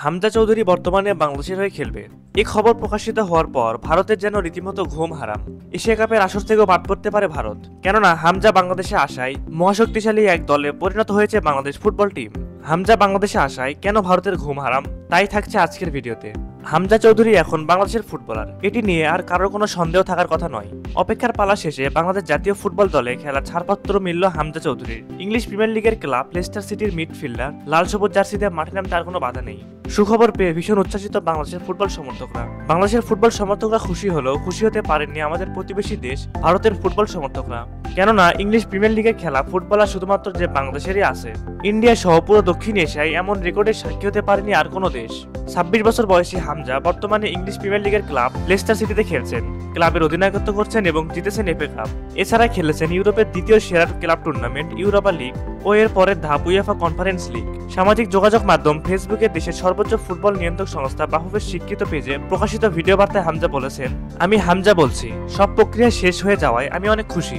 হামজা চৌধুরী বর্তমানে বাংলাদেশের হয়ে খেলবে। এই খবর প্রকাশিত হওয়ার পর ভারতের যেন রীতিমতো ঘুম হারাম। এশিয়া কাপের আসর থেকেও বাদ পড়তে পারে ভারত, কেননা হামজা বাংলাদেশে আসায় মহাশক্তিশালী এক দলে পরিণত হয়েছে বাংলাদেশ ফুটবল টিম। হামজা বাংলাদেশে আসায় কেন ভারতের ঘুম হারাম, তাই থাকছে আজকের ভিডিওতে। হামজা চৌধুরী এখন বাংলাদেশের ফুটবলার, এটি নিয়ে আর কারোর কোনো সন্দেহ থাকার কথা নয়। অপেক্ষার পালা শেষে বাংলাদেশ জাতীয় ফুটবল দলে খেলার ছাড়পত্র মিলল হামজা চৌধুরীর। ইংলিশ প্রিমিয়ার লিগের ক্লাব লেস্টার সিটির মিডফিল্ডার লাল সবুজ জার্সিতে মাঠে নামতে আর কোনো বাধা নেই। সুখবর পেয়ে ভীষণ উচ্ছ্বাসিত বাংলাদেশের ফুটবল সমর্থকরা। বাংলাদেশের ফুটবল সমর্থকরা খুশি হলেও খুশি হতে পারেননি আমাদের প্রতিবেশী দেশ ভারতের ফুটবল সমর্থকরা, কেননা ইংলিশ প্রিমিয়ার লিগে খেলা ফুটবলার শুধুমাত্র যে বাংলাদেশেরই আছে। ইন্ডিয়া সহ পুরো দক্ষিণ এশিয়ায় এমন রেকর্ডের সাক্ষী হতে পারেনি আর কোনো দেশ। 26 বছর বয়সী হামজা বর্তমানে ইংলিশ প্রিমিয়ার লিগের ক্লাব লেস্টার সিটিতে খেলছেন। ক্লাবের অধিনায়কত্ব করছেন এবং জিতেছেন এফএ কাপ। এছাড়া খেলেছেন ইউরোপের দ্বিতীয় সেরা ক্লাব টুর্নামেন্ট ইউরোপা লিগ ও এর পরের ধাপ উয়েফা কনফারেন্স লিগ। সামাজিক যোগাযোগ মাধ্যম ফেসবুকে দেশের সর্বোচ্চ ফুটবল নিয়ন্ত্রক সংস্থা বাফুফের স্বীকৃত পেজে প্রকাশিত ভিডিও বার্তায় হামজা বলেছেন, আমি হামজা বলছি, সব প্রক্রিয়া শেষ হয়ে যাওয়ায় আমি অনেক খুশি।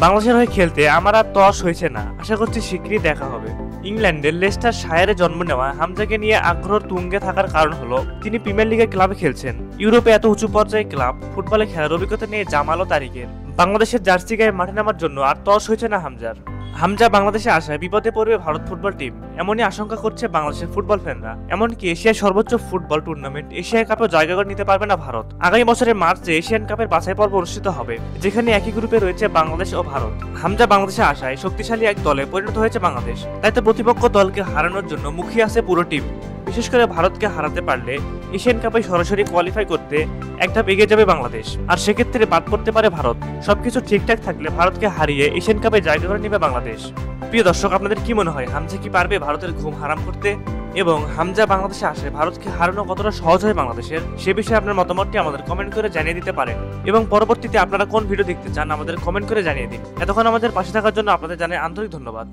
বাংলাদেশের হয়ে খেলতে আমার আর তস হয়েছে না, আশা করছি শীঘ্রই দেখা হবে। ইংল্যান্ডের লেস্টার শায়ারে জন্ম নেওয়া হামজাকে নিয়ে আগ্রহ তুঙ্গে থাকার কারণ হলো তিনি প্রিমিয়ার লিগের ক্লাবে খেলছেন। ইউরোপে এত উঁচু পর্যায়ে ক্লাব ফুটবলে খেলার অভিজ্ঞতা নিয়ে জামাল ও তারিকের বাংলাদেশের জার্সি গায়ে মাঠে নামার জন্য আর তস হয়েছে না হামজার। হামজা বাংলাদেশে আসায় বিপদে পড়বে ভারত ফুটবল টিম, এমনই আশঙ্কা করছে বাংলাদেশের ফুটবল ফ্যানরা। এমনকি এশিয়ার সর্বোচ্চ ফুটবল টুর্নামেন্ট এশিয়া কাপেও জায়গা করে নিতে পারবে না ভারত। আগামী বছরের মার্চে এশিয়ান কাপের বাছাই পর্ব অনুষ্ঠিত হবে, যেখানে একই গ্রুপে রয়েছে বাংলাদেশ ও ভারত। হামজা বাংলাদেশে আসায় শক্তিশালী এক দলে পরিণত হয়েছে বাংলাদেশ, তাই তো প্রতিপক্ষ দলকে হারানোর জন্য মুখিয়ে আছে পুরো টিম। বিশেষ করে ভারতকে হারাতে পারলে এশিয়ান কাপে সরাসরি কোয়ালিফাই করতে এক ধাপ এগিয়ে যাবে বাংলাদেশ, আর সেক্ষেত্রে বাদ পড়তে পারে ভারত। সবকিছু ঠিকঠাক থাকলে ভারতকে হারিয়ে এশিয়ান কাপে জায়গা করে নেবে বাংলাদেশ। প্রিয় দর্শক, আপনাদের কি মনে হয়, হামজা কি পারবে ভারতের ঘুম হারাম করতে? এবং হামজা বাংলাদেশে আসে ভারতকে হারানো কতটা সহজ হয় বাংলাদেশের, সে বিষয়ে আপনার মতামতটি আমাদের কমেন্ট করে জানিয়ে দিতে পারেন। এবং পরবর্তীতে আপনারা কোন ভিডিও দেখতে চান আমাদের কমেন্ট করে জানিয়ে দিন। এতক্ষণ আমাদের পাশে থাকার জন্য আপনাদের জানাই আন্তরিক ধন্যবাদ।